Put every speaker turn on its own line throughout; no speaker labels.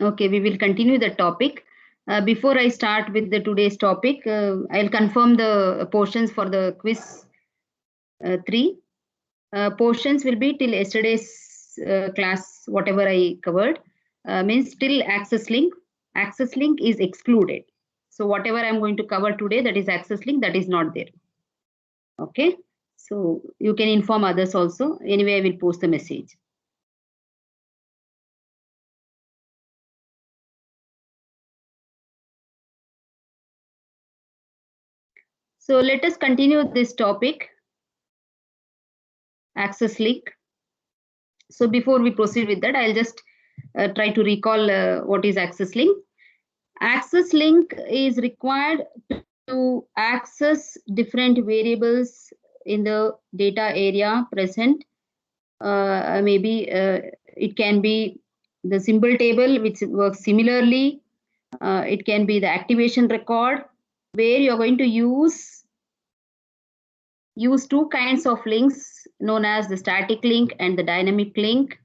Okay, we will continue the topic. Before I start with the today's topic, I'll confirm the portions for the quiz 3. Portions will be till yesterday's class, whatever I covered, means till access link. Access link is excluded. So whatever I'm going to cover today, that is access link, that is not there. Okay. So you can inform others also. Anyway, I will post the message. So let us continue this topic, access link. So before we proceed with that, I'll just try to recall what is access link. Access link is required to access different variables in the data area present. Maybe it can be the symbol table, which works similarly. It can be the activation record, where you're going to use two kinds of links known as the static link and the dynamic link.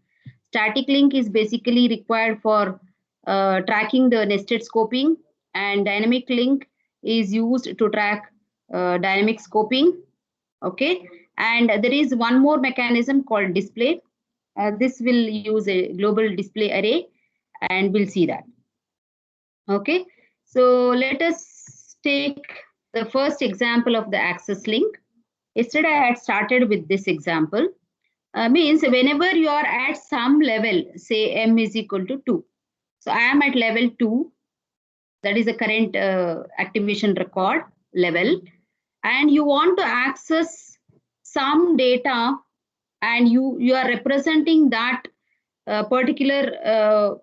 Static link is basically required for tracking the nested scoping, and dynamic link is used to track dynamic scoping. Okay, and there is one more mechanism called display. This will use a global display array, and we'll see that. Okay, so let us take the first example of the access link. Yesterday I had started with this example. Means whenever you are at some level, say m is equal to 2. So I am at level 2, that is the current activation record level, and you want to access some data, and you are representing that particular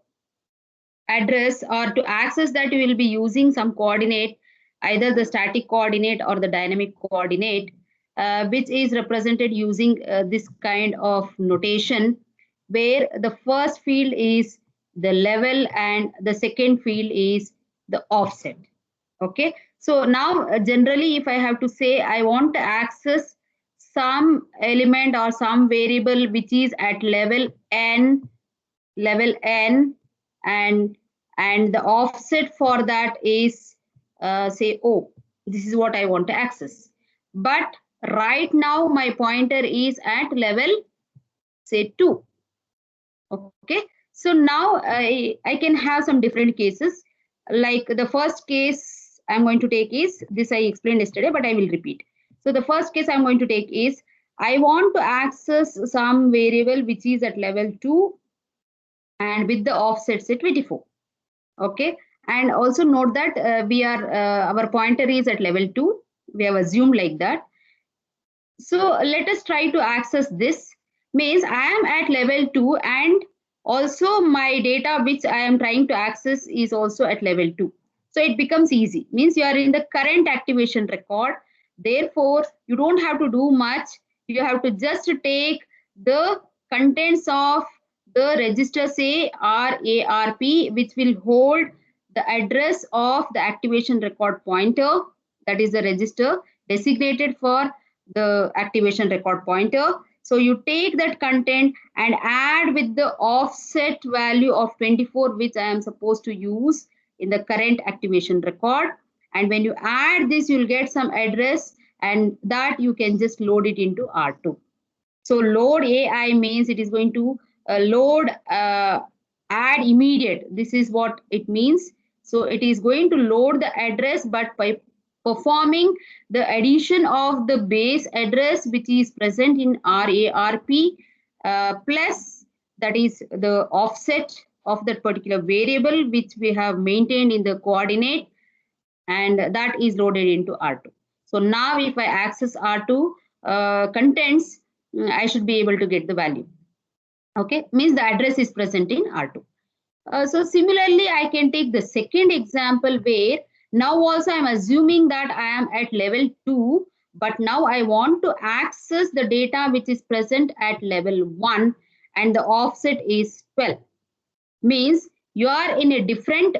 address, or to access that you will be using some coordinate, either the static coordinate or the dynamic coordinate, which is represented using this kind of notation, where the first field is the level and the second field is the offset. Okay, so now generally if I have to say I want to access some element or some variable which is at level n, and the offset for that is say O. This is what I want to access. But right now my pointer is at level say 2. Okay, so now I can have some different cases. Like the first case I'm going to take is this, I explained yesterday, but I will repeat. So the first case I'm going to take is I want to access some variable which is at level 2 and with the offset say 24. Okay, and also note that we are our pointer is at level 2. We have assumed like that. So let us try to access this. Means I am at level 2, and also my data which I am trying to access is also at level 2. So it becomes easy. Means you are in the current activation record. Therefore, you don't have to do much. You have to just take the contents of the register, say RARP, which will hold the address of the activation record pointer. That is the register designated for the activation record pointer. So you take that content and add with the offset value of 24, which I am supposed to use in the current activation record. And when you add this, you'll get some address, and that you can just load it into R2. So load AI means it is going to load add immediate. This is what it means. So it is going to load the address, but by performing the addition of the base address which is present in RARP plus, that is the offset of that particular variable which we have maintained in the coordinate, and that is loaded into R2. So now if I access R2 contents, I should be able to get the value. Okay, means the address is present in R2. So similarly, I can take the second example where now also I'm assuming that I am at level 2, but now I want to access the data which is present at level 1, and the offset is 12. Means you are in a different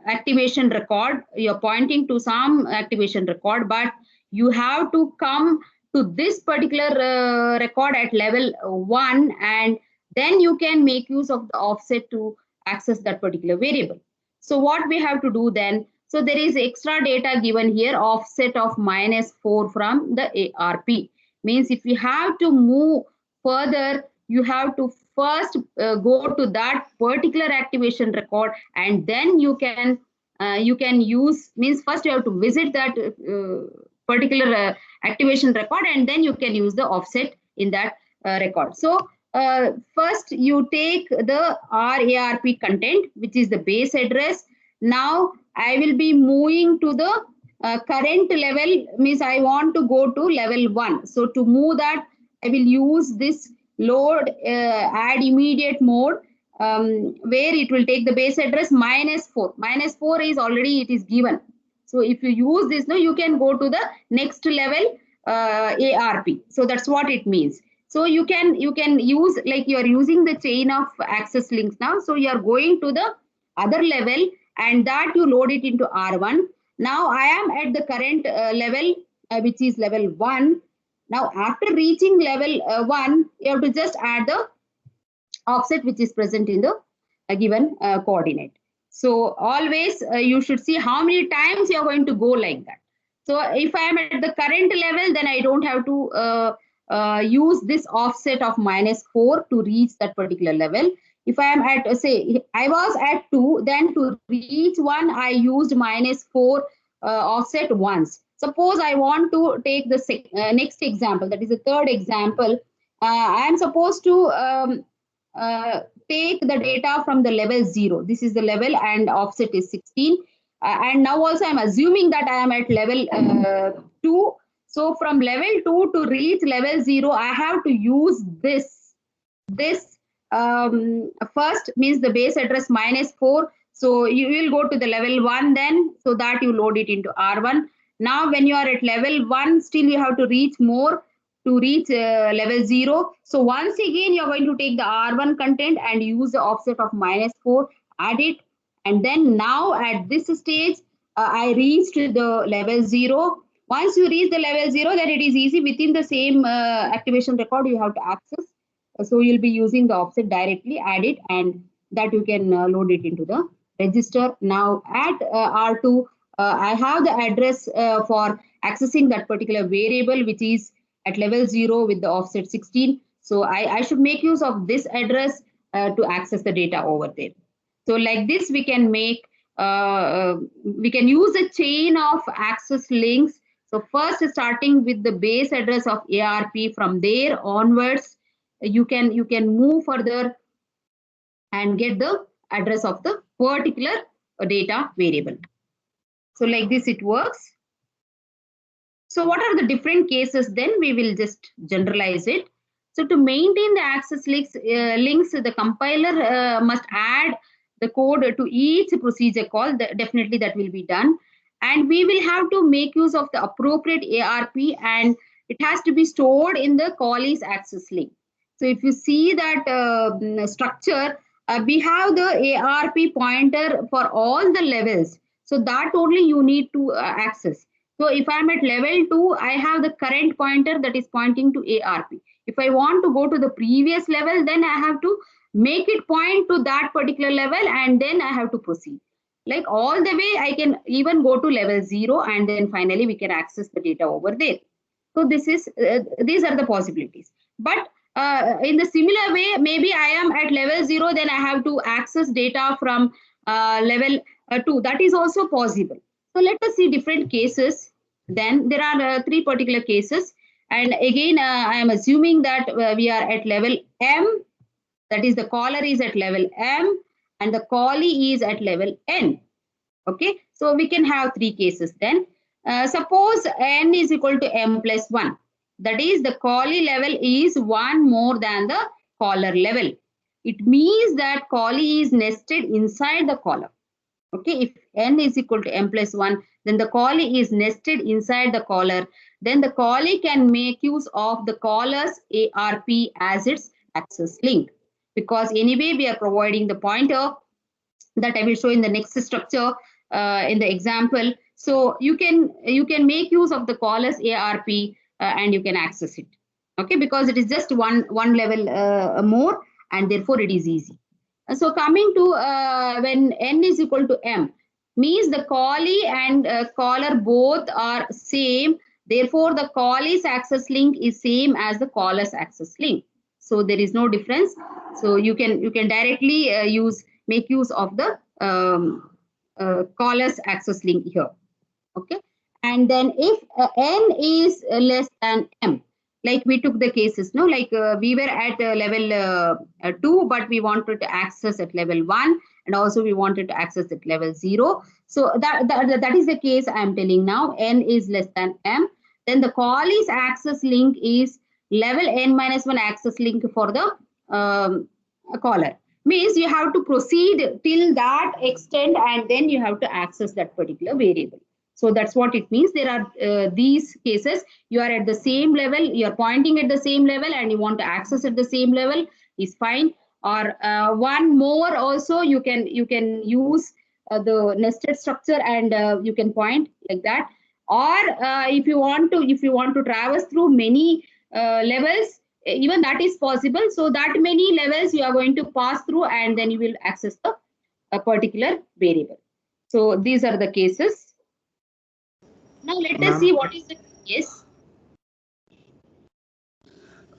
activation record. You're pointing to some activation record, but you have to come to this particular record at level 1, and then you can make use of the offset to access that particular variable. So what we have to do then, so there is extra data given here, offset of -4 from the ARP. Means if you have to move further, you have to first go to that particular activation record, and then you can use, means first you have to visit that particular activation record, and then you can use the offset in that record. So first you take the RARP content, which is the base address. Now I will be moving to the current level, means I want to go to level 1. So to move that, I will use this load add immediate mode, where it will take the base address -4. -4 is already, it is given. So if you use this, now you can go to the next level ARP. So that's what it means. So you can use, like you are using the chain of access links now. So you are going to the other level, and that you load it into R1. Now I am at the current level, which is level 1. Now after reaching level 1, you have to just add the offset which is present in the given coordinate. So always you should see how many times you are going to go like that. So if I am at the current level, then I don't have to use this offset of -4 to reach that particular level. If I am at, say, I was at 2, then to reach 1, I used -4 offset once. Suppose I want to take the next example, that is the third example. I am supposed to take the data from the level 0. This is the level, and offset is 16. And now also I'm assuming that I am at level 2. So from level 2 to reach level 0, I have to use this first, means the base address -4. So you will go to the level 1 then, so that you load it into R1. Now when you are at level 1, still you have to reach more to reach level 0. So once again, you're going to take the R1 content and use the offset of -4, add it. And then now at this stage, I reached the level 0. Once you reach the level 0, then it is easy. Within the same activation record, you have to access. So you'll be using the offset directly, add it, and that you can load it into the register. Now at R2, I have the address for accessing that particular variable, which is at level 0 with the offset 16. So I should make use of this address to access the data over there. So like this, we can make, we can use a chain of access links. So first, starting with the base address of ARP, from there onwards, you can move further and get the address of the particular data variable. So like this it works. So what are the different cases then? We will just generalize it. So to maintain the access links, the compiler must add the code to each procedure call. Definitely that will be done. And we will have to make use of the appropriate ARP, and it has to be stored in the callee's access link. So if you see that structure, we have the ARP pointer for all the levels. So that only you need to access. So if I'm at level 2, I have the current pointer that is pointing to ARP. If I want to go to the previous level, then I have to make it point to that particular level, and then I have to proceed. Like all the way, I can even go to level 0, and then finally we can access the data over there. So this is these are the possibilities. But in the similar way, maybe I am at level 0, then I have to access data from level 2. That is also possible. So let us see different cases. Then there are 3 particular cases. And again, I am assuming that we are at level M. That is, the caller is at level M and the callee is at level N. Okay, so we can have 3 cases then. Suppose N is equal to M plus 1. That is, the callee level is 1 more than the caller level. It means that callee is nested inside the caller. Okay, if N is equal to M plus 1, then the callee is nested inside the caller. Then the callee can make use of the caller's ARP as its access link. Because anyway, we are providing the pointer that I will show in the next structure in the example. So you can make use of the caller's ARP and you can access it. Okay, because it is just one level more, and therefore it is easy. So coming to when n is equal to m, means the callee and caller both are same. Therefore, the callee's access link is same as the caller's access link. So there is no difference. So you can directly make use of the caller's access link here. Okay. And then if n is less than m, like we took the cases, no, like we were at level 2, but we wanted to access at level 1, and also we wanted to access at level 0. So that is the case I am telling now. N is less than m. Then the callee's access link is level n minus 1 access link for the caller. Means you have to proceed till that extent, and then you have to access that particular variable. So that's what it means. There are these cases. You are at the same level, you are pointing at the same level, and you want to access at the same level, is fine. Or one more also, you can use the nested structure, and you can point like that. Or if you want to traverse through many levels, even that is possible. So that many levels you are going to pass through, and then you will access the a particular variable. So these are the cases. Now let us see what is the yes.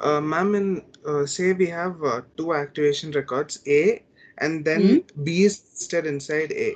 Ma'am, in say we have two activation records, A and then B is listed inside A.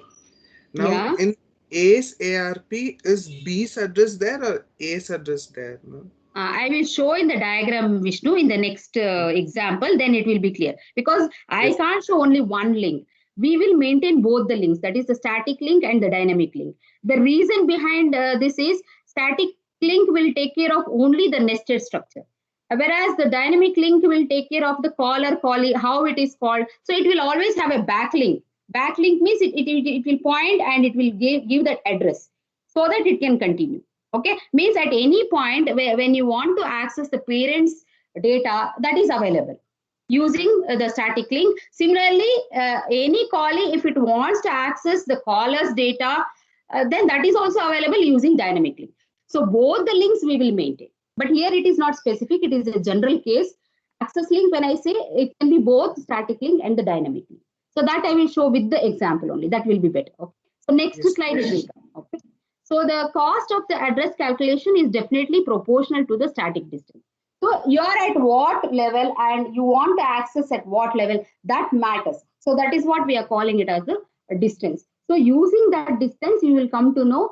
Now
Yeah.
in A's ARP, is B's address there or A's address there? No?
I will show in the diagram, Vishnu, in the next example, then it will be clear. Because I
Yes.
can't show only one link. We will maintain both the links, that is the static link and the dynamic link. The reason behind this is static link will take care of only the nested structure. Whereas the dynamic link will take care of the caller, callee, how it is called. So it will always have a backlink. Backlink means it will point and it will give that address so that it can continue. Okay, means at any point when you want to access the parents data, that is available using the static link. Similarly, any callee, if it wants to access the caller's data, then that is also available using dynamic link. So both the links we will maintain, but here it is not specific, it is a general case. Access link, when I say, it can be both static link and the dynamic link. So that I will show with the example only, that will be better. Okay, so next
Yes.
slide will come. Okay, so the cost of the address calculation is definitely proportional to the static distance. So you are at what level and you want to access at what level, that matters. So that is what we are calling it as the distance. So using that distance, you will come to know,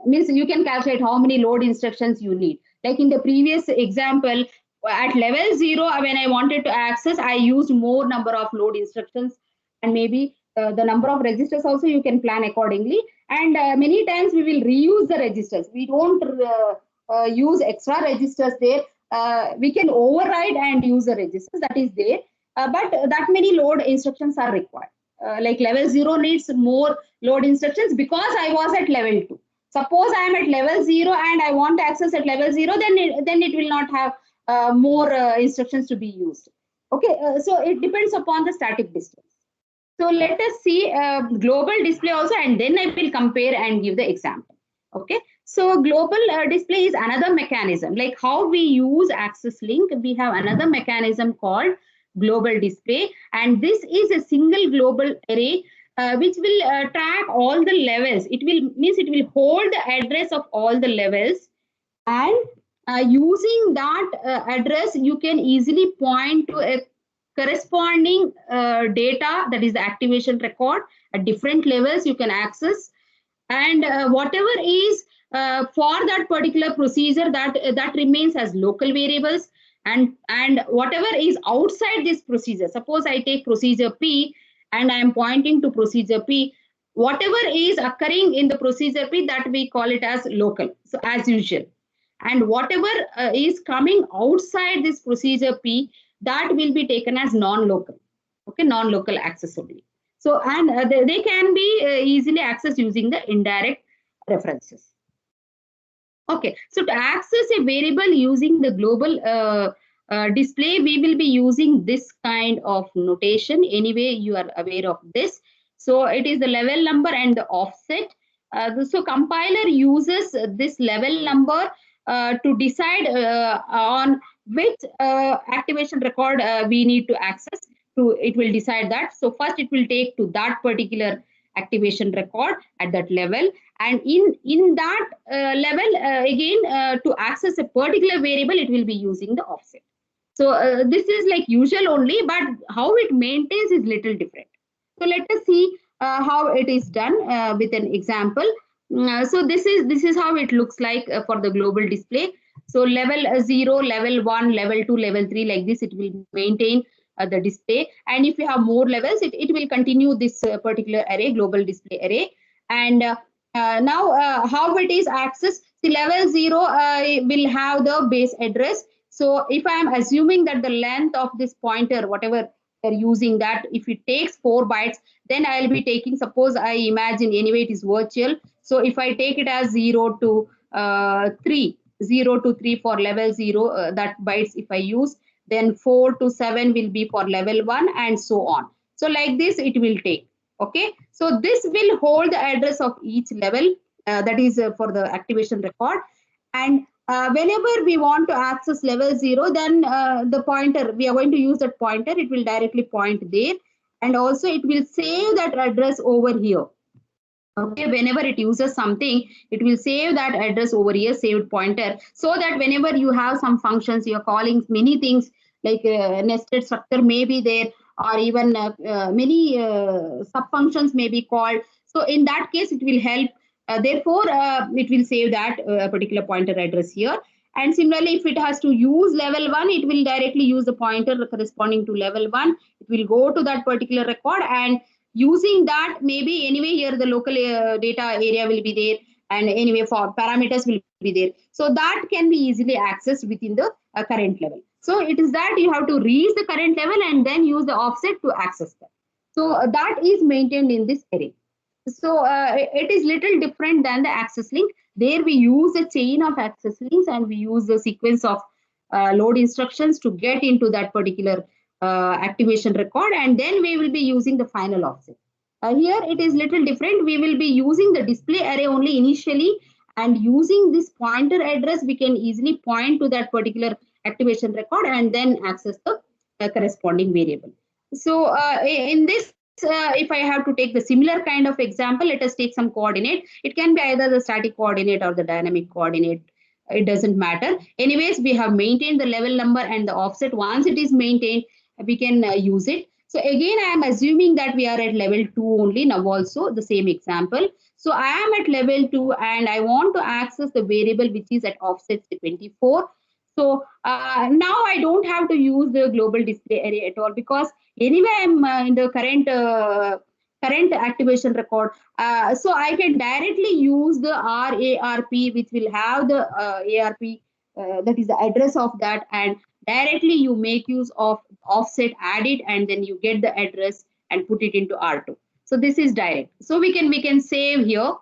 means you can calculate how many load instructions you need. Like in the previous example, at level 0, when I wanted to access, I used more number of load instructions, and maybe the number of registers also you can plan accordingly. And many times we will reuse the registers. We don't use extra registers there. We can override and use the registers that is there. But that many load instructions are required. Like level 0 needs more load instructions because I was at level 2. Suppose I am at level 0 and I want to access at level 0, then it will not have more instructions to be used. Okay, so it depends upon the static distance. So let us see global display also, and then I will compare and give the example. Okay, so global display is another mechanism. Like how we use access link, we have another mechanism called global display, and this is a single global array which will track all the levels. It will hold the address of all the levels, and using that address, you can easily point to a corresponding data, that is the activation record at different levels you can access. And whatever is for that particular procedure, that remains as local variables. And whatever is outside this procedure, suppose I take procedure P and I am pointing to procedure P, whatever is occurring in the procedure P, that we call it as local, so as usual. And whatever is coming outside this procedure P, that will be taken as non-local. Okay, non-local access only. So, and they can be easily accessed using the indirect references. Okay, so to access a variable using the global display, we will be using this kind of notation. Anyway, you are aware of this. So it is the level number and the offset. So compiler uses this level number to decide on which activation record we need to access. it will decide that. So first it will take to that particular activation record at that level, and in that level again to access a particular variable, it will be using the offset. So this is like usual only, but how it maintains is little different. So let us see how it is done with an example. So this is how it looks like for the global display. So level 0, level 1, level 2, level 3, like this it will maintain the display. And if you have more levels, it will continue this particular array, global display array. And now how it is accessed? The level 0 will have the base address. So if I am assuming that the length of this pointer, whatever they're using, that if it takes 4 bytes, then I'll be taking, suppose I imagine anyway it is virtual. So if I take it as 0 to 3, 0 to 3 for level 0, that bytes if I use, then 4 to 7 will be for level 1 and so on. So like this it will take. Okay, so this will hold the address of each level, that is for the activation record. And whenever we want to access level 0, then the pointer, we are going to use that pointer, it will directly point there, and also it will save that address over here. Okay, whenever it uses something, it will save that address over here, saved pointer, so that whenever you have some functions, you're calling many things like nested structure may be there, or even many sub functions may be called. So in that case, it will help. Therefore, it will save that particular pointer address here. And similarly, if it has to use level 1, it will directly use the pointer corresponding to level 1. It will go to that particular record, and using that, maybe anyway here the local data area will be there, and anyway for parameters will be there. So that can be easily accessed within the current level. So it is that you have to reach the current level and then use the offset to access that. So that is maintained in this array. So it is little different than the access link. There we use a chain of access links, and we use the sequence of load instructions to get into that particular activation record, and then we will be using the final offset. Here it is little different. We will be using the display array only initially, and using this pointer address, we can easily point to that particular activation record and then access the corresponding variable. So in this, if I have to take the similar kind of example, let us take some coordinate. It can be either the static coordinate or the dynamic coordinate. It doesn't matter. Anyways, we have maintained the level number and the offset. Once it is maintained, we can use it. So again, I am assuming that we are at level 2 only now, also the same example. So I am at level 2 and I want to access the variable which is at offset 24. So now I don't have to use the global display array at all, because anyway I'm in the current activation record. So I can directly use the RARP, which will have the ARP, that is the address of that, and directly you make use of offset, add it, and then you get the address and put it into R2. So this is direct. So we can save here.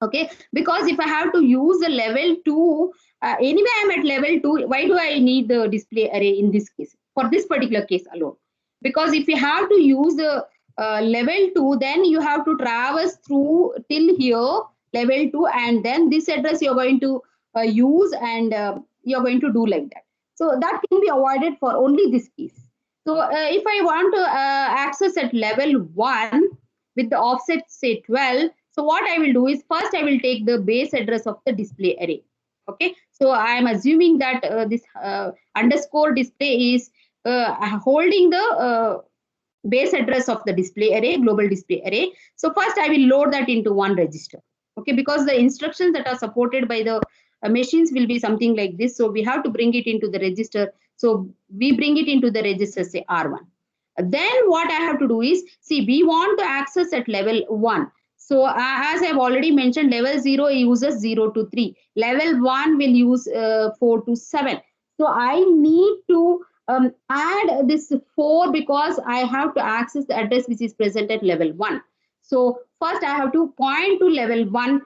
Okay, because if I have to use the level 2, anyway I'm at level 2, why do I need the display array in this case, for this particular case alone? Because if you have to use the level 2, then you have to traverse through till here, level 2, and then this address you're going to use, and you're going to do like that. So that can be avoided for only this case. So if I want to access at level 1 with the offset say 12, so what I will do is, first I will take the base address of the display array. Okay, so I am assuming that this underscore display is holding the base address of the display array, global display array. So first I will load that into one register. Okay, because the instructions that are supported by the machines will be something like this. So we have to bring it into the register. So we bring it into the register, say R1. Then what I have to do is, see, we want to access at level 1. So as I've already mentioned, level 0 uses 0 to 3. Level 1 will use 4 to 7. So I need to add this 4, because I have to access the address which is present at level 1. So first I have to point to level 1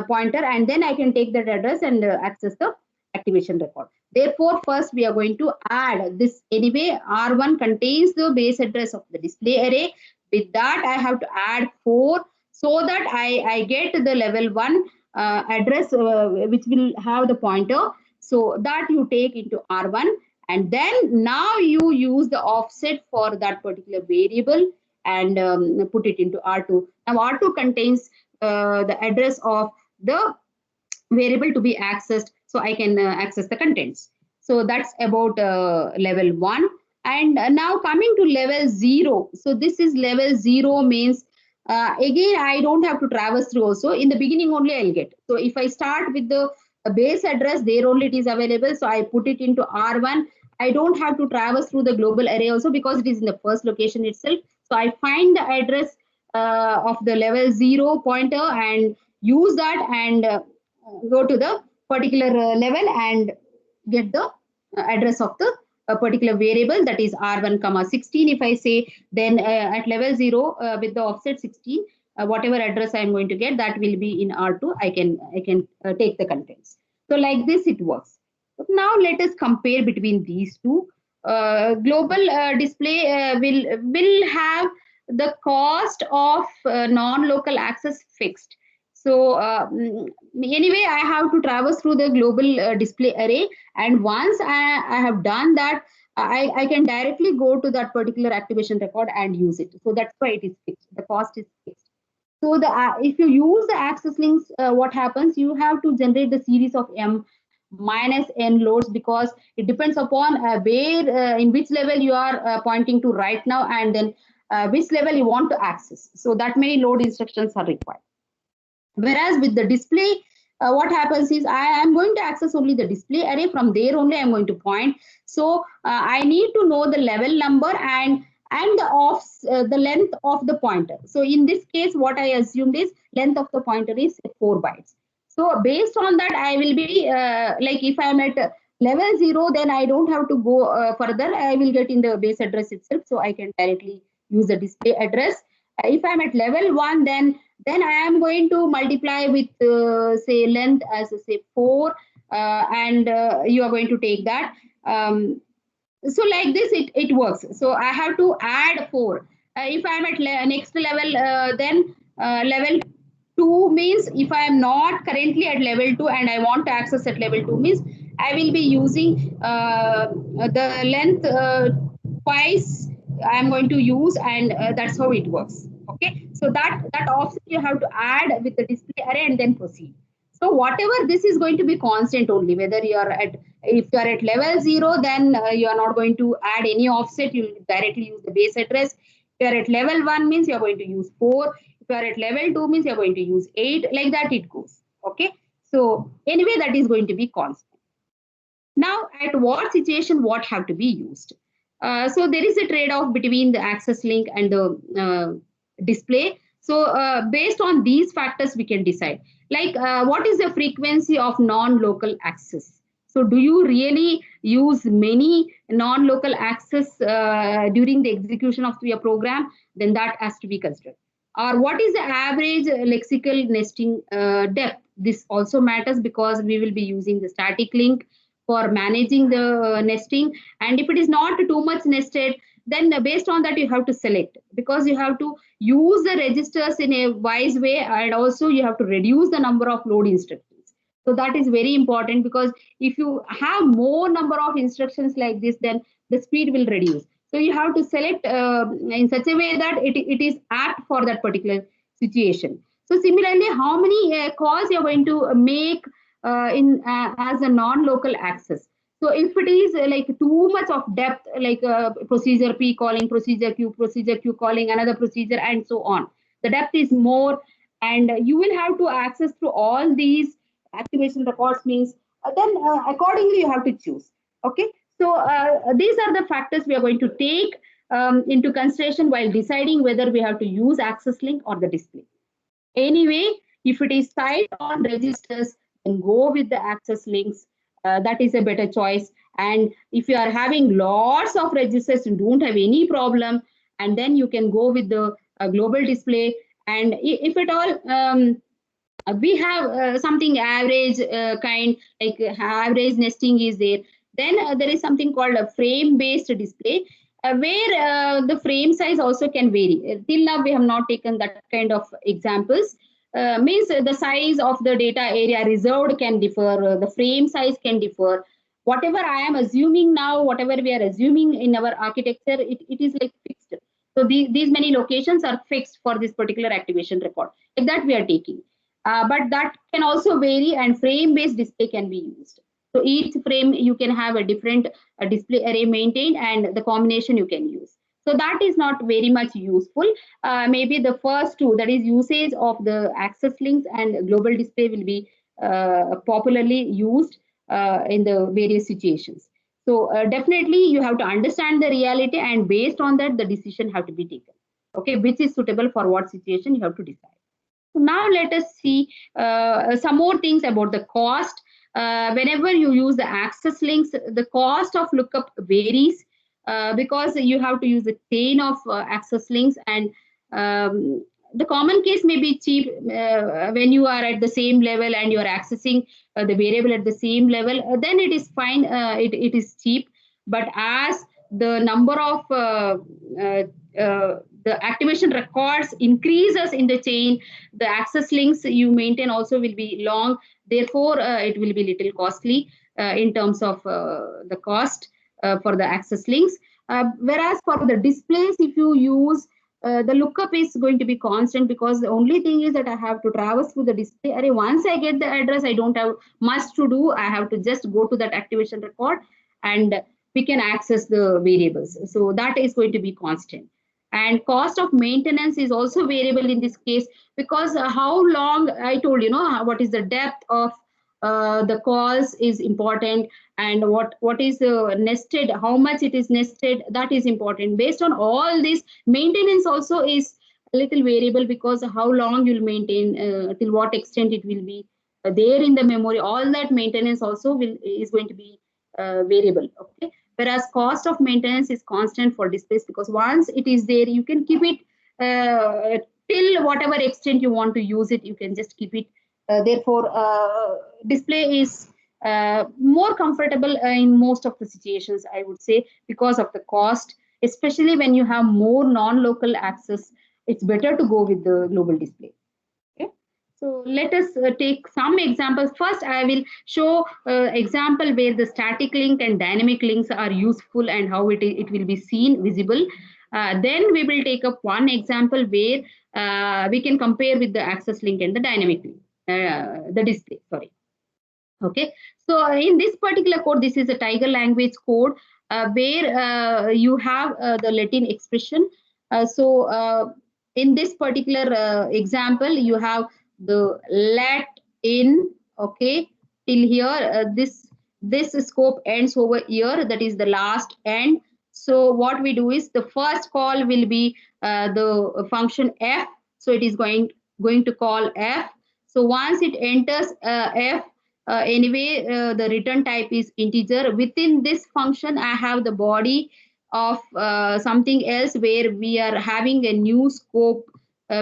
pointer, and then I can take that address and access the activation record. Therefore, first we are going to add this. Anyway, R1 contains the base address of the display array. With that, I have to add 4, so that I get the level 1 address which will have the pointer. So that you take into R1, and then now you use the offset for that particular variable and put it into R2. Now R2 contains the address of the variable to be accessed, so I can access the contents. So that's about level 1. And now coming to level 0. So this is level 0 means again I don't have to traverse through also. In the beginning only I'll get. So if I start with the base address, there only it is available. So I put it into R1. I don't have to traverse through the global array also because it is in the first location itself. So I find the address of the level 0 pointer and use that and go to the particular level and get the address of the particular variable, that is R1 comma 16. If I say, then at level 0 with the offset 16, whatever address I'm going to get, that will be in R2. I can take the contents. So like this it works. But now let us compare between these two. Global display will have the cost of non-local access fixed. So anyway, I have to traverse through the global display array, and once I have done that, I can directly go to that particular activation record and use it. So that's why it is fixed. The cost is fixed. So the if you use the access links, what happens? You have to generate the series of m minus n loads because it depends upon where in which level you are pointing to right now, and then which level you want to access. So that many load instructions are required. Whereas with the display, what happens is I am going to access only the display array. From there only I'm going to point. So I need to know the level number and the length of the pointer. So in this case, what I assumed is length of the pointer is 4 bytes. So based on that, I will be like if I'm at level 0, then I don't have to go further. I will get in the base address itself. So I can directly use the display address. If I'm at level 1, then I am going to multiply with say length as say 4 and you are going to take that. So like this it works. So I have to add 4. If I am at next level, then level 2 means if I am not currently at level 2 and I want to access at level 2 means I will be using the length twice I am going to use, and that's how it works. Okay, so that offset you have to add with the display array and then proceed. So whatever, this is going to be constant only. Whether you are at, if you are at level 0, then you are not going to add any offset. You will directly use the base address. If you are at level 1 means you are going to use 4. If you are at level 2 means you are going to use 8. Like that it goes. Okay. So anyway, that is going to be constant. Now, at what situation what have to be used? So there is a trade-off between the access link and the display. So based on these factors, we can decide. Like what is the frequency of non-local access? So do you really use many non-local access during the execution of your program? Then that has to be considered. Or what is the average lexical nesting depth? This also matters because we will be using the static link for managing the nesting. And if it is not too much nested, then based on that you have to select, because you have to use the registers in a wise way, and also you have to reduce the number of load instructions. So that is very important, because if you have more number of instructions like this, then the speed will reduce. So you have to select in such a way that it is apt for that particular situation. So similarly, how many calls you are going to make as a non-local access. So if it is like too much of depth, like procedure P calling, procedure Q calling, another procedure, and so on, the depth is more, and you will have to access through all these activation records means, then accordingly you have to choose. Okay, so these are the factors we are going to take into consideration while deciding whether we have to use access link or the display. Anyway, if it is tied on registers, then go with the access links. That is a better choice. And if you are having lots of registers, you don't have any problem, and then you can go with the global display. And if at all we have something average kind, like average nesting is there, then there is something called a frame based display, where the frame size also can vary. Till now we have not taken that kind of examples. Means the size of the data area reserved can differ, the frame size can differ, whatever I am assuming now, whatever we are assuming in our architecture, it is like fixed. So these many locations are fixed for this particular activation record. Like that we are taking. But that can also vary, and frame-based display can be used. So each frame you can have a different display array maintained, and the combination you can use. So that is not very much useful. Maybe the first two, that is usage of the access links and global display, will be popularly used in the various situations. So definitely you have to understand the reality, and based on that the decision have to be taken. Okay, which is suitable for what situation you have to decide. So now let us see some more things about the cost. Whenever you use the access links, the cost of lookup varies because you have to use a chain of access links, and the common case may be cheap when you are at the same level and you are accessing the variable at the same level, then it is fine, it is cheap. But as the number of the activation records increases in the chain, the access links you maintain also will be long. Therefore, it will be little costly in terms of the cost for the access links. Whereas for the displays, if you use the lookup is going to be constant, because the only thing is that I have to traverse through the display array. Once I get the address, I don't have much to do. I have to just go to that activation record and we can access the variables. So that is going to be constant. And cost of maintenance is also variable in this case, because how long, I told you know what is the depth of the calls is important, and what is nested, how much it is nested, that is important. Based on all this, maintenance also is a little variable, because how long you'll maintain, till what extent it will be there in the memory, all that maintenance also is going to be variable. Okay, whereas cost of maintenance is constant for displays, because once it is there, you can keep it till whatever extent you want to use it, you can just keep it. Therefore, display is more comfortable in most of the situations, I would say, because of the cost, especially when you have more non-local access. It's better to go with the global display. Okay. So let us take some examples. First, I will show example where the static link and dynamic links are useful and how it will be seen, visible. Then we will take up one example where we can compare with the access link and the dynamic link, the display, sorry. Okay, so in this particular code, this is a Tiger language code where you have the Latin expression. So in this particular example, you have the let in, okay, till here. This scope ends over here. That is the last end. So what we do is the first call will be the function f. So it is going to call f. So once it enters f, anyway, the return type is integer. Within this function, I have the body of something else where we are having a new scope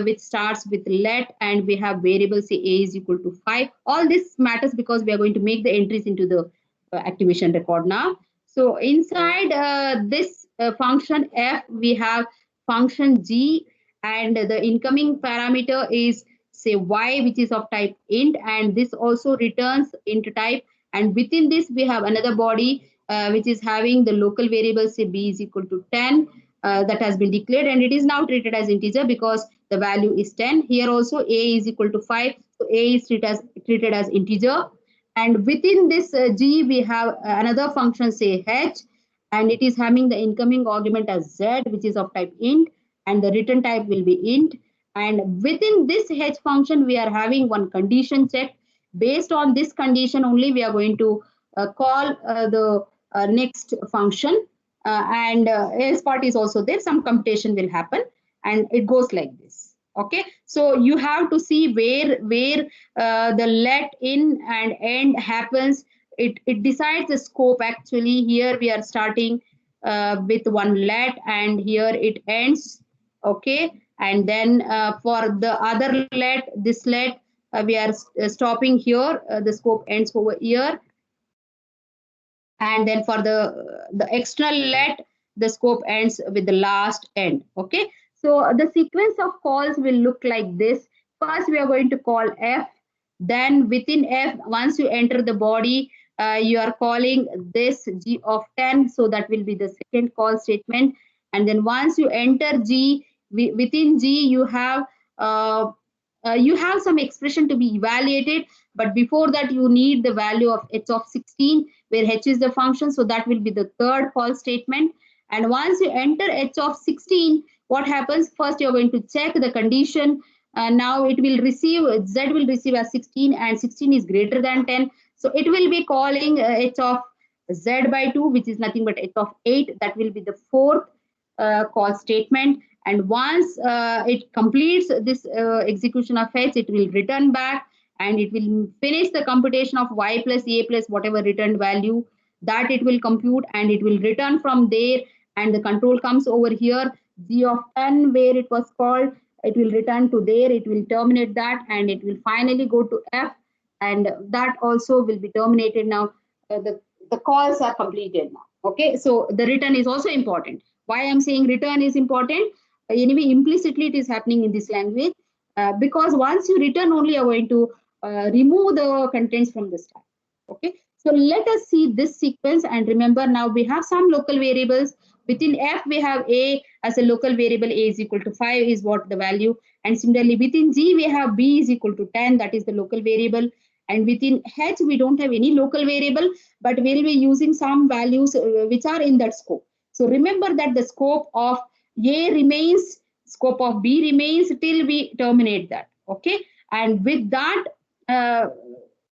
which starts with let, and we have variable say a is equal to 5. All this matters because we are going to make the entries into the activation record now. So inside this function f, we have function g, and the incoming parameter is say y, which is of type int, and this also returns int type. And within this we have another body which is having the local variable say b is equal to 10, that has been declared, and it is now treated as integer because the value is 10. Here also a is equal to 5, so a is treated as integer. And within this g, we have another function say h, and it is having the incoming argument as z, which is of type int, and the return type will be int. And within this h function, we are having one condition check. Based on this condition only, we are going to call the next function. And else part is also there. Some computation will happen, and it goes like this. Okay, so you have to see where the let in and end happens. It decides the scope. Actually, here we are starting with one let, and here it ends. Okay, and then for the other let, this let, we are stopping here. The scope ends over here. And then for the external let, the scope ends with the last end. Okay, so the sequence of calls will look like this. First, we are going to call f. Then within f, once you enter the body, you are calling this G of 10. So that will be the second call statement. And then once you enter G, within G, you have some expression to be evaluated. But before that, you need the value of h of 16, where h is the function. So that will be the third call statement. And once you enter h of 16, what happens? First, you're going to check the condition. Now it will receive, z will receive as 16, and 16 is greater than 10. So it will be calling h of z by 2, which is nothing but h of 8. That will be the fourth call statement. And once it completes this execution of h, it will return back and it will finish the computation of y plus a plus whatever returned value that it will compute, and it will return from there. And the control comes over here, G of 10, where it was called, it will return to there, it will terminate that, and it will finally go to F, and that also will be terminated. Now the calls are completed now. Okay, so the return is also important. Why I'm saying return is important? Anyway, implicitly it is happening in this language, because once you return only, you're going to remove the contents from the stack. Okay, so let us see this sequence, and remember now we have some local variables. Within F, we have A as a local variable, A is equal to 5 is what the value. And similarly, within G, we have B is equal to 10, that is the local variable. And within H, we don't have any local variable, but we'll be using some values which are in that scope. So remember that the scope of A remains, scope of B remains till we terminate that. Okay, and with that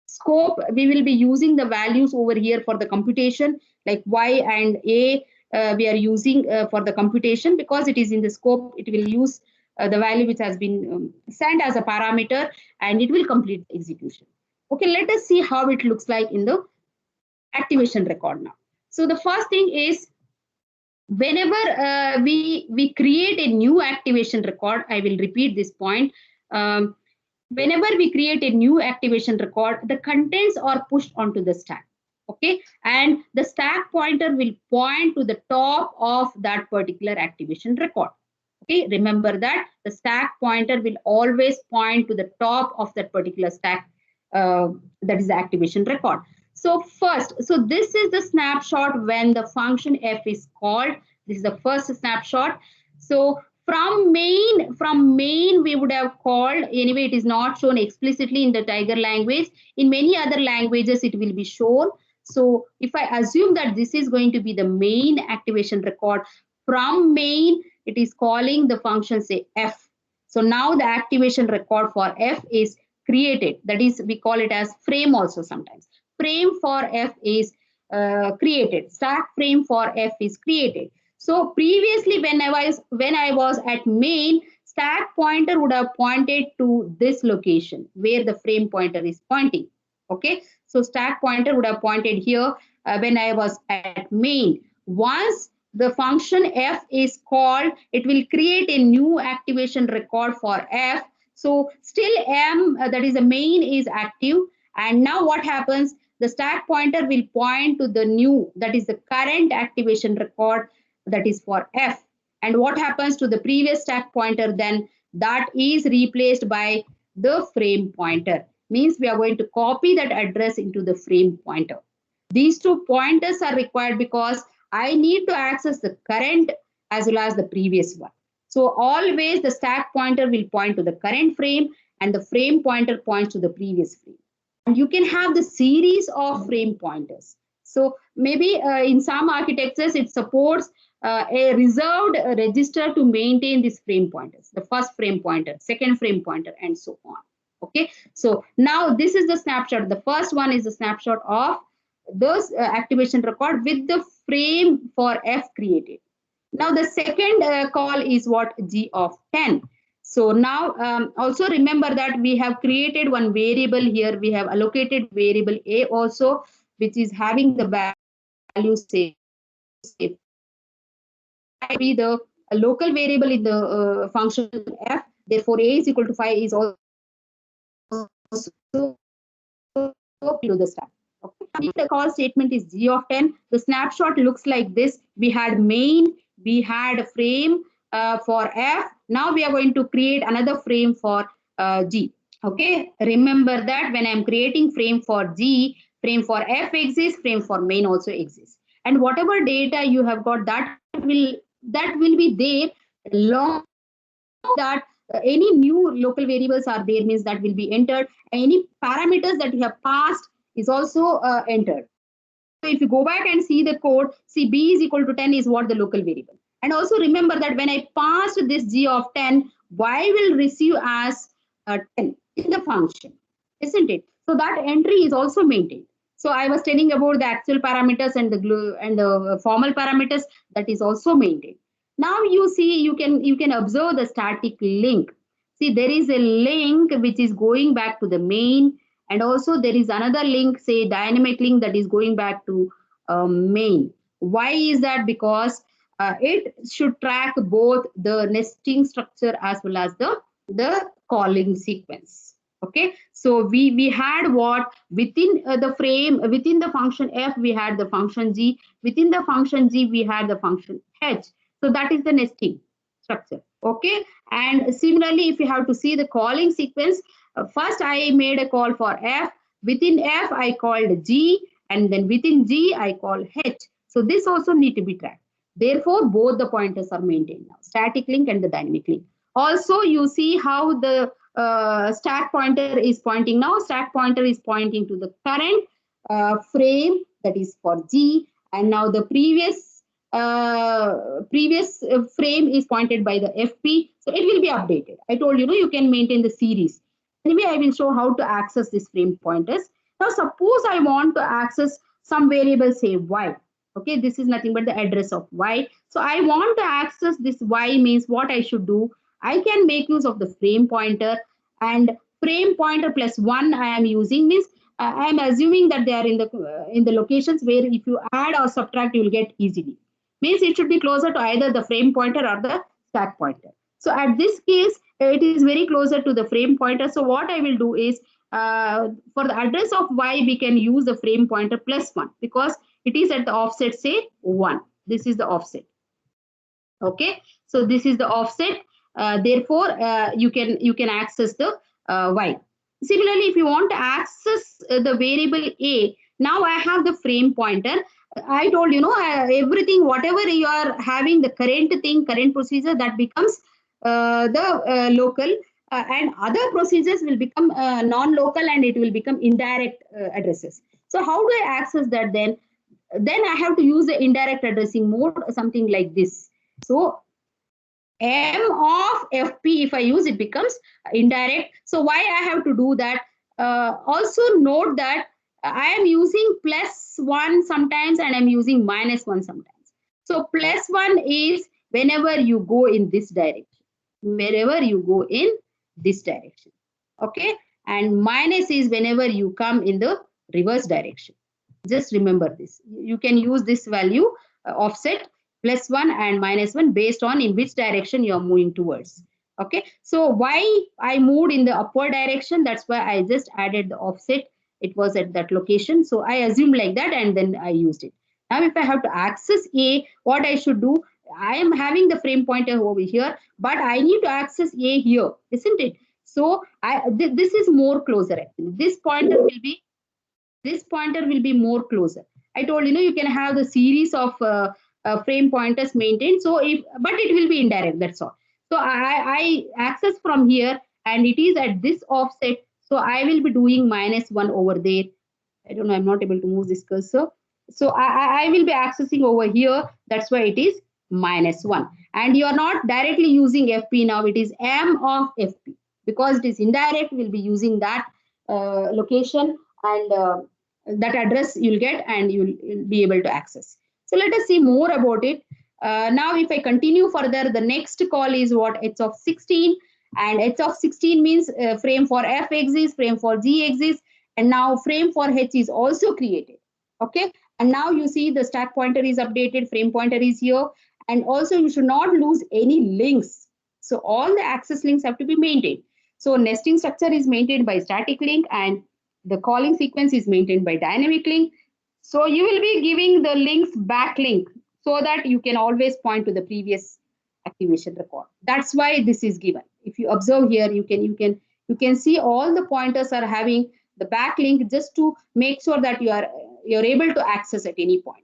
scope, we will be using the values over here for the computation, like Y and A. We are using for the computation because it is in the scope. It will use the value which has been sent as a parameter, and it will complete the execution. Okay, let us see how it looks like in the activation record now. So the first thing is, whenever we create a new activation record, I will repeat this point. Whenever we create a new activation record, the contents are pushed onto the stack. Okay, and the stack pointer will point to the top of that particular activation record. Okay, remember that the stack pointer will always point to the top of that particular stack, that is the activation record. So first, so this is the snapshot when the function f is called. This is the first snapshot. So from main we would have called, anyway it is not shown explicitly in the Tiger language. In many other languages it will be shown. So if I assume that this is going to be the main activation record, from main it is calling the function, say f. So now the activation record for f is created. That is, we call it as frame also sometimes. Frame for f is created. Stack frame for f is created. So previously when I was at main, stack pointer would have pointed to this location where the frame pointer is pointing. Okay, so stack pointer would have pointed here when I was at main. Once the function f is called, it will create a new activation record for f. So still m, that is the main, is active. And now what happens? The stack pointer will point to the new, that is the current activation record, that is for f. And what happens to the previous stack pointer then? That is replaced by the frame pointer. Means we are going to copy that address into the frame pointer. These two pointers are required because I need to access the current as well as the previous one. So always the stack pointer will point to the current frame and the frame pointer points to the previous frame. And you can have the series of frame pointers. So maybe in some architectures it supports a reserved register to maintain these frame pointers, the first frame pointer, second frame pointer, and so on. Okay, so now this is the snapshot. The first one is the snapshot of those activation record with the frame for f created. Now the second call is what? G of 10. So now also remember that we have created one variable here. We have allocated variable a also, which is having the value, say be the local variable in the function f. Therefore, a is equal to 5 is also to the stack. Okay. The call statement is G of 10. The snapshot looks like this. We had main, we had a frame for f. Now we are going to create another frame for G. Okay. Remember that when I'm creating frame for G, Frame for F exists, frame for main also exists. And whatever data you have got, that will be there long that any new local variables are there, means that will be entered. Any parameters that you have passed is also entered. So if you go back and see the code, see b is equal to 10 is what the local variable. And also remember that when I passed this g of 10, y will receive as 10 in the function, isn't it? So that entry is also maintained. So I was telling about the actual parameters and the formal parameters, that is also maintained. Now you see, you can observe the static link. See, there is a link which is going back to the main, and also there is another link, say dynamic link, that is going back to main. Why is that? Because it should track both the nesting structure as well as the calling sequence. Okay, so we had what within the frame, within the function f we had the function g, within the function g we had the function h. So that is the nesting structure. Okay, and similarly if you have to see the calling sequence, first I made a call for f, within f I called g, and then within g I call h. So this also need to be tracked. Therefore both the pointers are maintained now, static link and the dynamic link. Also you see how the stack pointer is pointing now. Stack pointer is pointing to the current frame, that is for g, and now the previous frame is pointed by the fp, so it will be updated. I told you, you can maintain the series. Anyway, I will show how to access this frame pointers. Now suppose I want to access some variable, say y. Okay, this is nothing but the address of y. So I want to access this y, means what I should do, I can make use of the frame pointer, and frame pointer plus 1 I am using, means I am assuming that they are in the locations where if you add or subtract you will get easily. Means it should be closer to either the frame pointer or the stack pointer. So at this case it is very closer to the frame pointer. So what I will do is for the address of y we can use the frame pointer plus 1, because it is at the offset, say 1. This is the offset. Okay, so this is the offset. Therefore you can access the y. Similarly, if you want to access the variable a, now I have the frame pointer. I told everything, whatever you are having the current procedure, that becomes the local, and other procedures will become non-local, and it will become indirect addresses. So how do I access that then? Then I have to use the indirect addressing mode, something like this. So m of fp, if I use, it becomes indirect. So why I have to do that? Also note that I am using plus 1 sometimes and I'm using minus 1 sometimes. So plus 1 is whenever you go in this direction, wherever you go in this direction. Okay, and minus is whenever you come in the reverse direction. Just remember this. You can use this value offset plus 1 and minus 1 based on in which direction you are moving towards. Okay, so why I moved in the upward direction, that's why I just added the offset. It was at that location, so I assumed like that and then I used it. Now if I have to access a, what I should do, I am having the frame pointer over here, but I need to access a here, isn't it? So this is more closer actually. This pointer will be more closer. I told you can have the series of frame pointers maintained. So but it will be indirect. That's all. So I access from here, and it is at this offset. So I will be doing minus 1 over there. I don't know. I'm not able to move this cursor. So I will be accessing over here. That's why it is minus 1. And you are not directly using FP now. It is M of FP, because it is indirect. We'll be using that location, and that address you'll get, and you'll be able to access. So let us see more about it. Now if I continue further, the next call is what? H of 16, and H of 16 means frame for F exists, frame for G exists, and now frame for H is also created. Okay, and now you see the stack pointer is updated, frame pointer is here, and also you should not lose any links. So all the access links have to be maintained. So nesting structure is maintained by static link, and the calling sequence is maintained by dynamic link. So you will be giving the links backlink so that you can always point to the previous activation record. That's why this is given. If you observe here, you can see all the pointers are having the backlink, just to make sure that you're able to access at any point.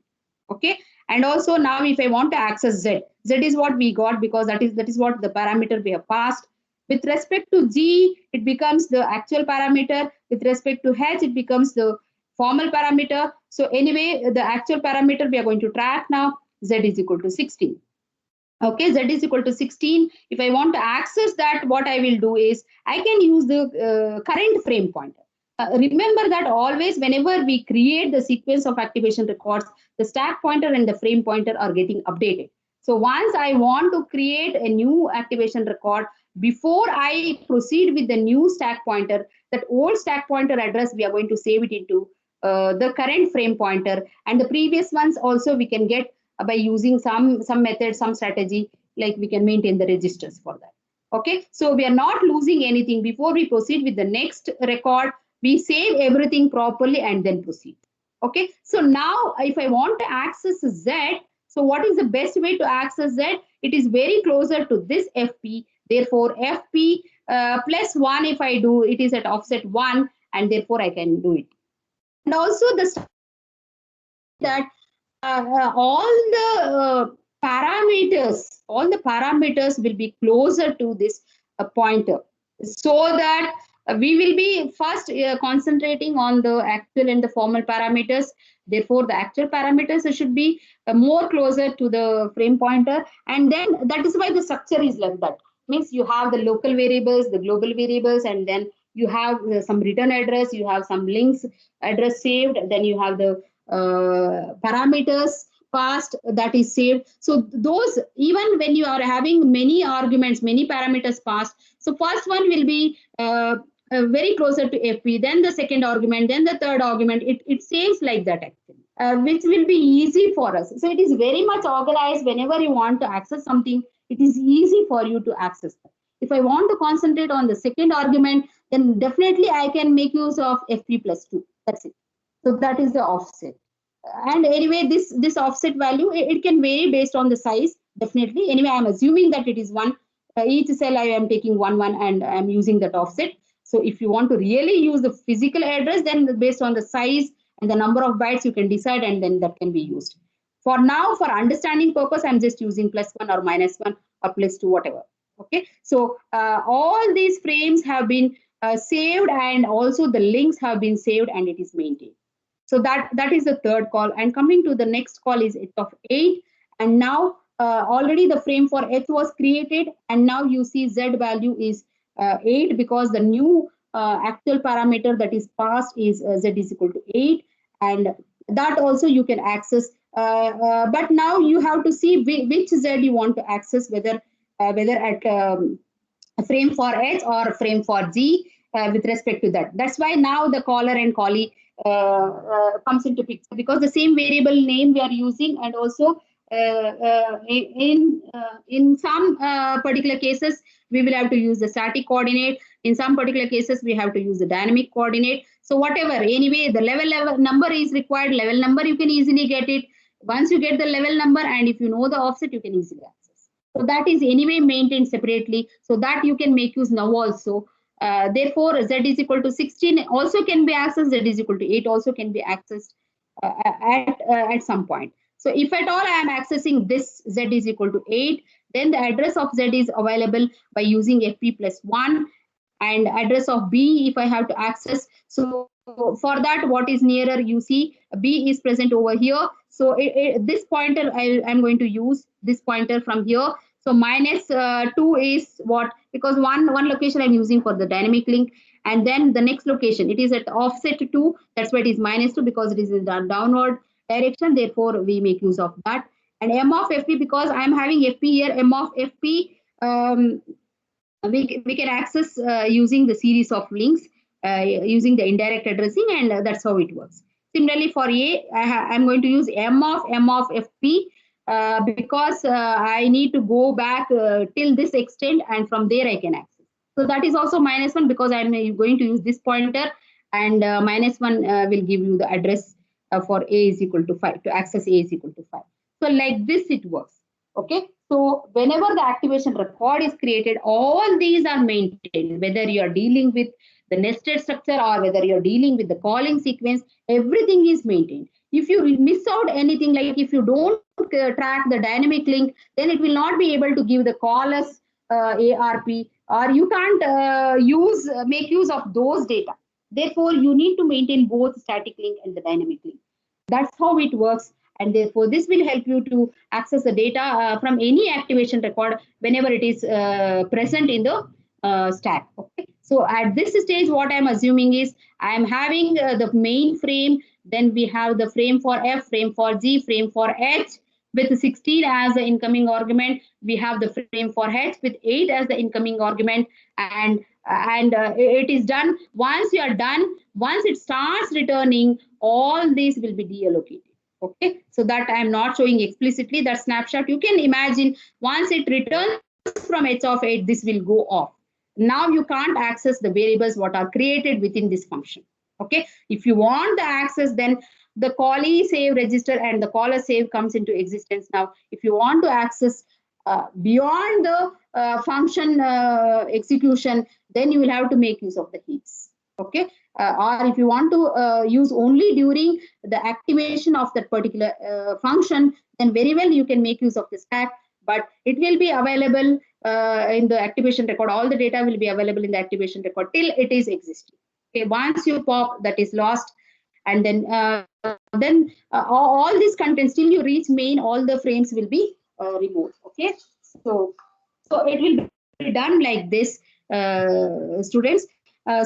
Okay. And also now if I want to access Z is what we got, because that is what the parameter we have passed. With respect to G, it becomes the actual parameter. With respect to H, it becomes the formal parameter. So anyway, the actual parameter we are going to track now, Z is equal to 16. Okay, Z is equal to 16. If I want to access that, what I will do is I can use the current frame pointer. Remember that always whenever we create the sequence of activation records, the stack pointer and the frame pointer are getting updated. So once I want to create a new activation record, before I proceed with the new stack pointer, that old stack pointer address, we are going to save it into the current frame pointer, and the previous ones also we can get by using some method, some strategy, like we can maintain the registers for that. Okay, so we are not losing anything. Before we proceed with the next record, we save everything properly and then proceed. Okay, so now if I want to access Z, so what is the best way to access Z? It is very closer to this FP. Therefore, FP plus 1, if I do, it is at offset 1, and therefore I can do it. And also the that all the parameters will be closer to this pointer, so that we will be first concentrating on the actual and the formal parameters. Therefore, the actual parameters should be more closer to the frame pointer, and then that is why the structure is like that. Means you have the local variables, the global variables, and then you have some return address, you have some links address saved, then you have the parameters passed that is saved. So those, even when you are having many arguments, many parameters passed, so first one will be very closer to FP, then the second argument, then the third argument. It saves like that actually, which will be easy for us. So it is very much organized. Whenever you want to access something, it is easy for you to access that. If I want to concentrate on the second argument, then definitely I can make use of FP plus 2. That's it. So that is the offset. And anyway, this offset value, it can vary based on the size, definitely. Anyway, I'm assuming that it is 1. Each cell I am taking 1, 1, and I'm using that offset. So if you want to really use the physical address, then based on the size and the number of bytes, you can decide, and then that can be used. For now, for understanding purpose, I'm just using +1 or -1 or +2, whatever. Okay. So all these frames have been saved, and also the links have been saved, and it is maintained. So that is the third call. And coming to the next call is it of 8. And now already the frame for H was created, and now you see Z value is 8, because the new actual parameter that is passed is Z is equal to 8, and that also you can access. But now you have to see which Z you want to access, whether at frame for H or frame for G. With respect to that, that's why now the caller and callee comes into picture, because the same variable name we are using, and also in some particular cases we will have to use the static coordinate. In some particular cases we have to use the dynamic coordinate. So whatever, anyway, the level number is required. Level number you can easily get it once you get the level number, and if you know the offset, you can easily access. So that is anyway maintained separately, so that you can make use now also. Therefore, Z is equal to 16 also can be accessed. Z is equal to 8 also can be accessed at some point. So if at all I am accessing this Z is equal to 8, then the address of Z is available by using FP plus 1, and address of B if I have to access. So for that, what is nearer, you see B is present over here. So this pointer I'm going to use this pointer from here. So -2 is what, because one location I'm using for the dynamic link, and then the next location, it is at offset 2. That's why it is -2, because it is in the downward direction. Therefore, we make use of that. And M of FP, because I'm having FP here, M of FP, we can access using the series of links, using the indirect addressing, and that's how it works. Similarly, for A, I'm going to use M of FP, because I need to go back till this extent, and from there I can access. So that is also -1, because I'm going to use this pointer, and -1 will give you the address for A is equal to 5, to access A is equal to 5. So like this it works. Okay. So whenever the activation record is created, all these are maintained, whether you are dealing with the nested structure or whether you're dealing with the calling sequence, everything is maintained. If you miss out anything, like if you don't track the dynamic link, then it will not be able to give the call as ARP, or you can't make use of those data. Therefore, you need to maintain both static link and the dynamic link. That's how it works. And therefore, this will help you to access the data from any activation record whenever it is present in the stack. Okay. So at this stage, what I'm assuming is I'm having the main frame, then we have the frame for F, frame for G, frame for H with 16 as the incoming argument. We have the frame for H with 8 as the incoming argument, and it is done. Once you are done, once it starts returning, all these will be deallocated. Okay, so that I am not showing explicitly that snapshot. You can imagine once it returns from H of 8, this will go off. Now you can't access the variables what are created within this function. Okay, if you want the access, then the callee save register and the caller save comes into existence. Now, if you want to access beyond the function execution, then you will have to make use of the heaps. Okay, or if you want to use only during the activation of that particular function, then very well you can make use of the stack, but it will be available in the activation record. All the data will be available in the activation record till it is existing. Okay, once you pop, that is lost, and then all these contents till you reach main, all the frames will be removed. Okay, so it will be done like this, students.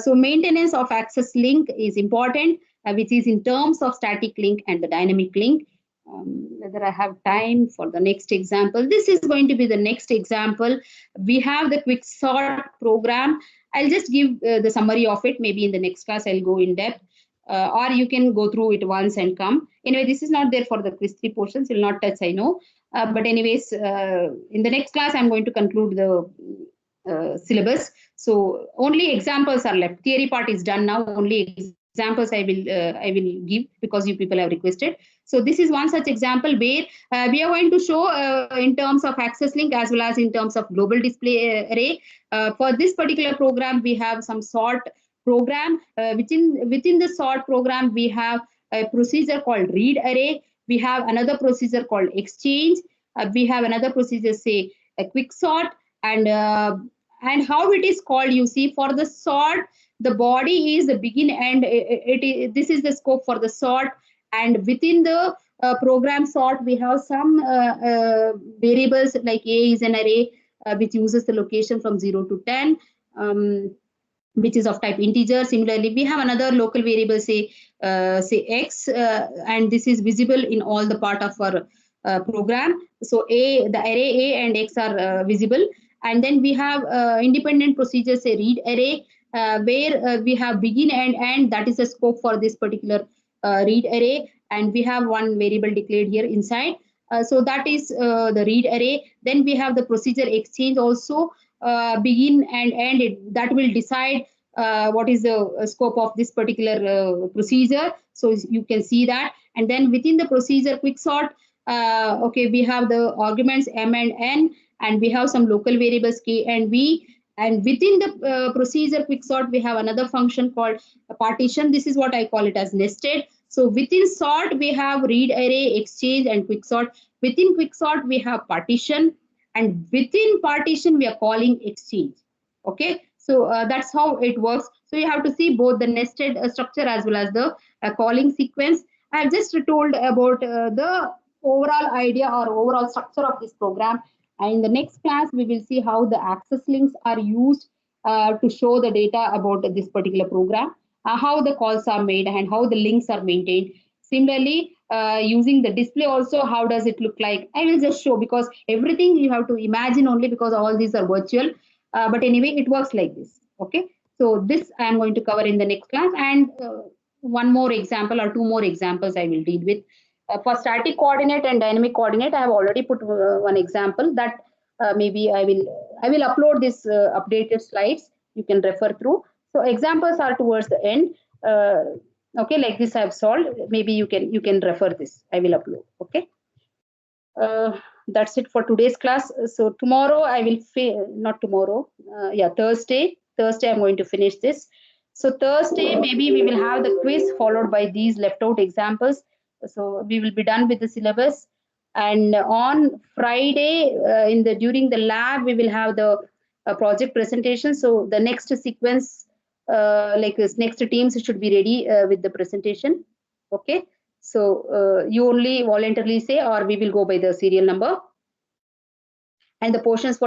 So maintenance of access link is important, which is in terms of static link and the dynamic link. Whether I have time for the next example. This is going to be the next example. We have the quick sort program. I'll just give the summary of it. Maybe in the next class, I'll go in depth. Or you can go through it once and come. Anyway, this is not there for the quiz 3 portions. Will not touch, I know. But anyways, in the next class, I'm going to conclude the syllabus. So only examples are left. Theory part is done now. Only examples I will give because you people have requested. So this is one such example where we are going to show in terms of access link as well as in terms of global display array. For this particular program, we have some sort program. Within the sort program, we have a procedure called read array. We have another procedure called exchange. We have another procedure, say a quick sort, and how it is called. You see, for the sort, the body is the begin end. This is the scope for the sort, and within the program sort, we have some variables like A is an array which uses the location from 0 to 10. Which is of type integer. Similarly, we have another local variable, say x, and this is visible in all the part of our program. So the array A and x are visible. And then we have independent procedures, say read array, where we have begin and end. That is the scope for this particular read array. And we have one variable declared here inside. So that is the read array. Then we have the procedure exchange also. Begin and end, that will decide what is the scope of this particular procedure. So you can see that. And then within the procedure quick sort, okay, we have the arguments m and n, and we have some local variables k and v. And within the procedure quick sort, we have another function called partition. This is what I call it as nested. So within sort, we have read array, exchange, and quick sort. Within quick sort, we have partition. And within partition, we are calling exchange. Okay, so that's how it works. So you have to see both the nested structure as well as the calling sequence. I have just told about the overall idea or overall structure of this program. And in the next class, we will see how the access links are used to show the data about this particular program, how the calls are made, and how the links are maintained. Similarly, using the display also, how does it look like? I will just show, because everything you have to imagine only, because all these are virtual. But anyway, it works like this. Okay, so this I am going to cover in the next class, and one more example or two more examples I will deal with. For static coordinate and dynamic coordinate, I have already put one example that maybe I will upload this updated slides. You can refer through. So examples are towards the end. Okay, like this I have solved. Maybe you can refer this. I will upload. Okay. That's it for today's class. So tomorrow I will not tomorrow. Yeah, Thursday I'm going to finish this. So Thursday, maybe we will have the quiz followed by these left out examples. So we will be done with the syllabus. And on Friday, during the lab, we will have the project presentation. So the next sequence, like this, next teams should be ready with the presentation. Okay. So you only voluntarily say, or we will go by the serial number. And the portions for